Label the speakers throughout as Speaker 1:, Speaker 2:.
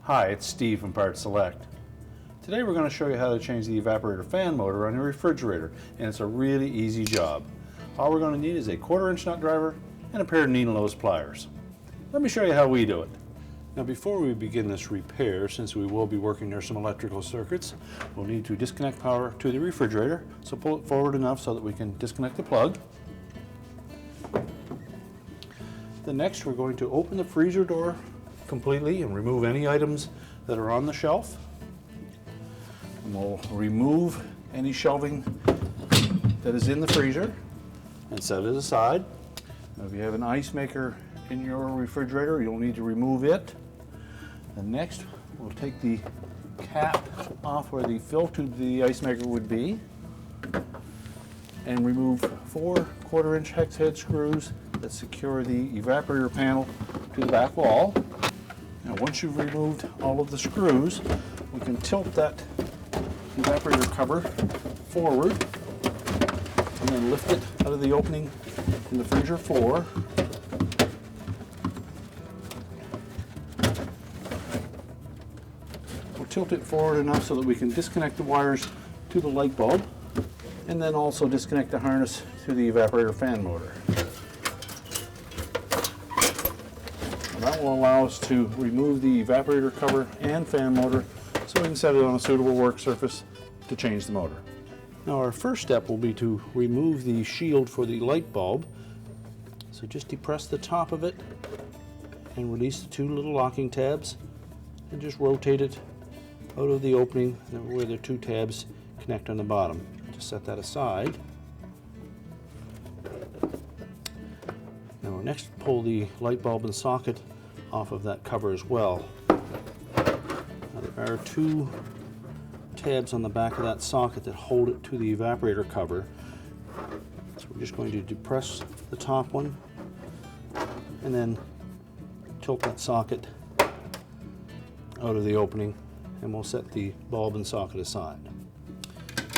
Speaker 1: Hi, it's Steve from PartSelect. Today we're going to show you how to change the evaporator fan motor on your refrigerator, and it's a really easy job. All we're going to need is a 1/4-inch nut driver and a pair of needle nose pliers. Let me show you how we do it. Now before we begin this repair, since we will be working near some electrical circuits, we'll need to disconnect power to the refrigerator, so pull it forward enough so that we can disconnect the plug. Then next we're going to open the freezer door completely and remove any items that are on the shelf. And we'll remove any shelving that is in the freezer and set it aside. Now, if you have an ice maker in your refrigerator, you'll need to remove it. And next we'll take the cap off where the fill tube of the ice maker would be and remove 4 1/4-inch hex head screws that secure the evaporator panel to the back wall. Now once you've removed all of the screws, we can tilt that evaporator cover forward and then lift it out of the opening in the freezer floor. We'll tilt it forward enough so that we can disconnect the wires to the light bulb and then also disconnect the harness to the evaporator fan motor. That will allow us to remove the evaporator cover and fan motor so we can set it on a suitable work surface to change the motor. Now our first step will be to remove the shield for the light bulb. So just depress the top of it and release the 2 little locking tabs and just rotate it out of the opening where the 2 tabs connect on the bottom. Just set that aside. Now next pull the light bulb and socket off of that cover as well. Now there are 2 tabs on the back of that socket that hold it to the evaporator cover. So we're just going to depress the top one and then tilt that socket out of the opening, and we'll set the bulb and socket aside.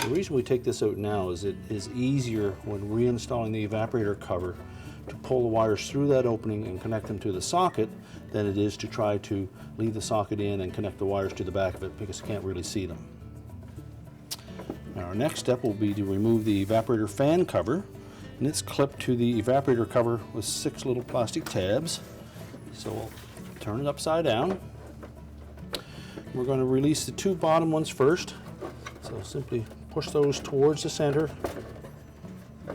Speaker 1: The reason we take this out now is it is easier when reinstalling the evaporator cover to pull the wires through that opening and connect them to the socket than it is to try to leave the socket in and connect the wires to the back of it, because you can't really see them. Now our next step will be to remove the evaporator fan cover, and it's clipped to the evaporator cover with 6 little plastic tabs. So we'll turn it upside down. We're going to release the 2 bottom ones first, so simply push those towards the center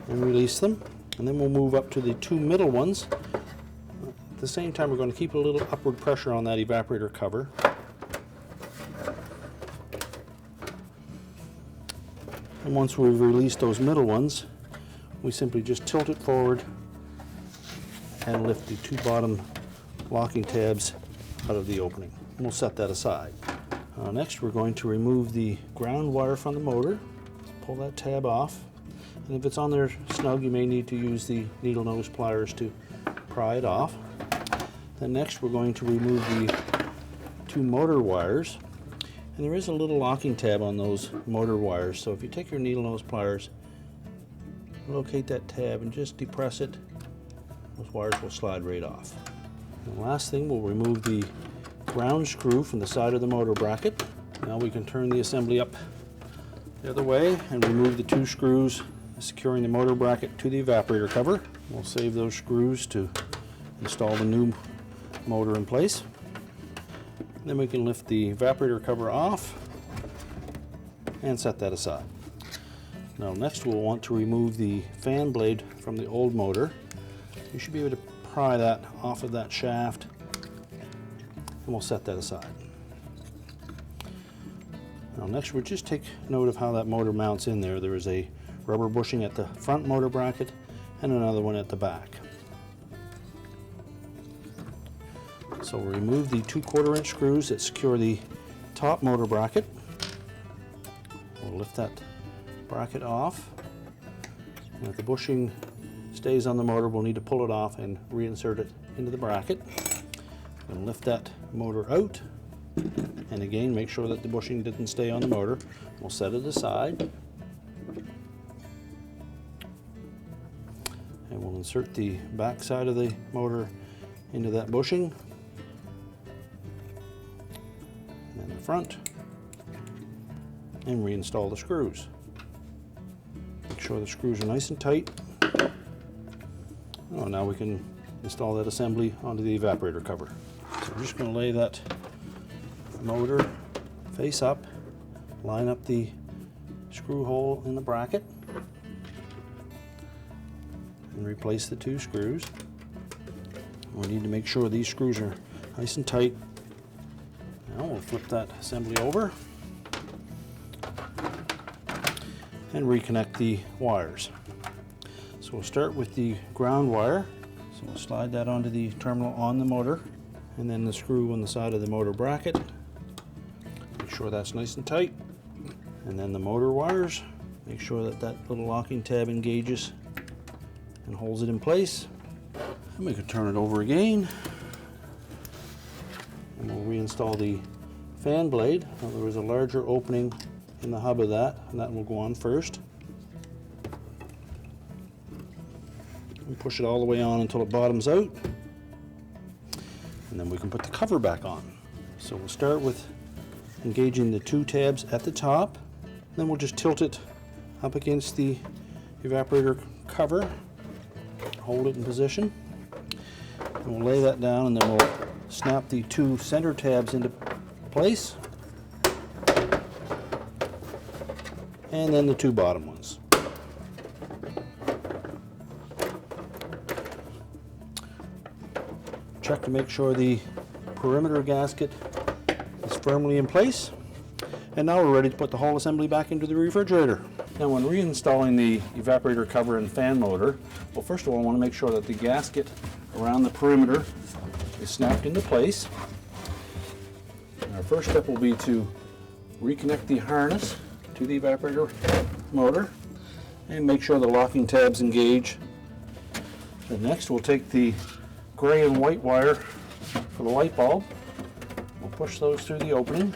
Speaker 1: and release them. And then we'll move up to the 2 middle ones. At the same time, we're going to keep a little upward pressure on that evaporator cover. And once we've released those middle ones, we simply just tilt it forward and lift the 2 bottom locking tabs out of the opening. And we'll set that aside. Next, we're going to remove the ground wire from the motor. Pull that tab off. And if it's on there snug, you may need to use the needle nose pliers to pry it off. Then next we're going to remove the 2 motor wires. And there is a little locking tab on those motor wires, so if you take your needle nose pliers, locate that tab and just depress it, those wires will slide right off. And the last thing, we'll remove the ground screw from the side of the motor bracket. Now we can turn the assembly up the other way and remove the 2 screws securing the motor bracket to the evaporator cover. We'll save those screws to install the new motor in place. Then we can lift the evaporator cover off and set that aside. Now next we'll want to remove the fan blade from the old motor. You should be able to pry that off of that shaft, and we'll set that aside. Now next we'll just take note of how that motor mounts in there. There is a rubber bushing at the front motor bracket and another one at the back. So we'll remove the 2 1/4-inch screws that secure the top motor bracket. We'll lift that bracket off, and if the bushing stays on the motor, we'll need to pull it off and reinsert it into the bracket. And lift that motor out, and again make sure that the bushing didn't stay on the motor. We'll set it aside. And we'll insert the back side of the motor into that bushing front and reinstall the screws. Make sure the screws are nice and tight. Oh, now we can install that assembly onto the evaporator cover. So I'm just going to lay that motor face up, line up the screw hole in the bracket, and replace the 2 screws. We need to make sure these screws are nice and tight. Now we'll flip that assembly over and reconnect the wires. So we'll start with the ground wire. So we'll slide that onto the terminal on the motor, and then the screw on the side of the motor bracket. Make sure that's nice and tight. And then the motor wires. Make sure that that little locking tab engages and holds it in place. And we can turn it over again. And we'll reinstall the fan blade. Now, there was a larger opening in the hub of that, and that will go on first. And push it all the way on until it bottoms out. And then we can put the cover back on. So we'll start with engaging the 2 tabs at the top. Then we'll just tilt it up against the evaporator cover, hold it in position. And we'll lay that down, and then we'll snap the 2 center tabs into place, and then the 2 bottom ones. Check to make sure the perimeter gasket is firmly in place. And now we're ready to put the whole assembly back into the refrigerator. Now, when reinstalling the evaporator cover and fan motor, well, first of all, I want to make sure that the gasket around the perimeter is snapped into place. And our first step will be to reconnect the harness to the evaporator motor and make sure the locking tabs engage. And next, we'll take the gray and white wire for the light bulb. We'll push those through the opening.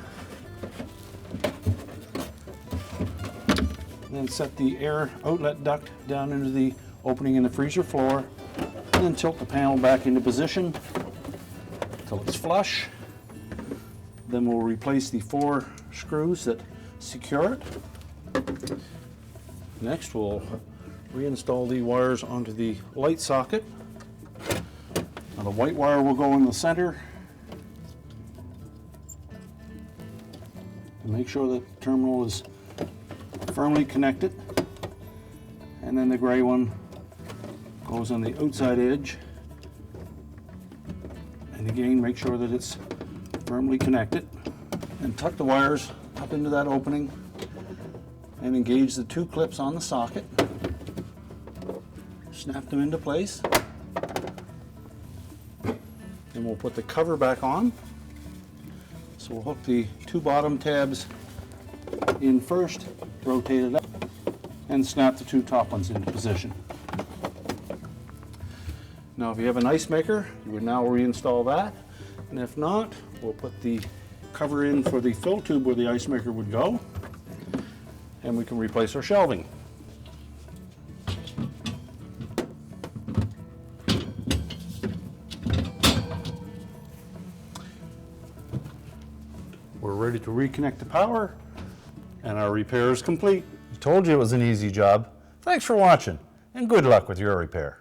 Speaker 1: Then set the air outlet duct down into the opening in the freezer floor, and then tilt the panel back into position until it's flush. Then we'll replace the 4 screws that secure it. Next, we'll reinstall the wires onto the light socket. Now, the white wire will go in the center. And make sure that the terminal is firmly connected, and then the gray one goes on the outside edge, and again make sure that it's firmly connected, and tuck the wires up into that opening and engage the 2 clips on the socket, snap them into place, and we'll put the cover back on. So we'll hook the 2 bottom tabs in first, rotate it up, and snap the 2 top ones into position. Now, if you have an ice maker, you would now reinstall that, and if not, we'll put the cover in for the fill tube where the ice maker would go, and we can replace our shelving. We're ready to reconnect the power, and our repair is complete.
Speaker 2: I told you it was an easy job. Thanks for watching, and good luck with your repair.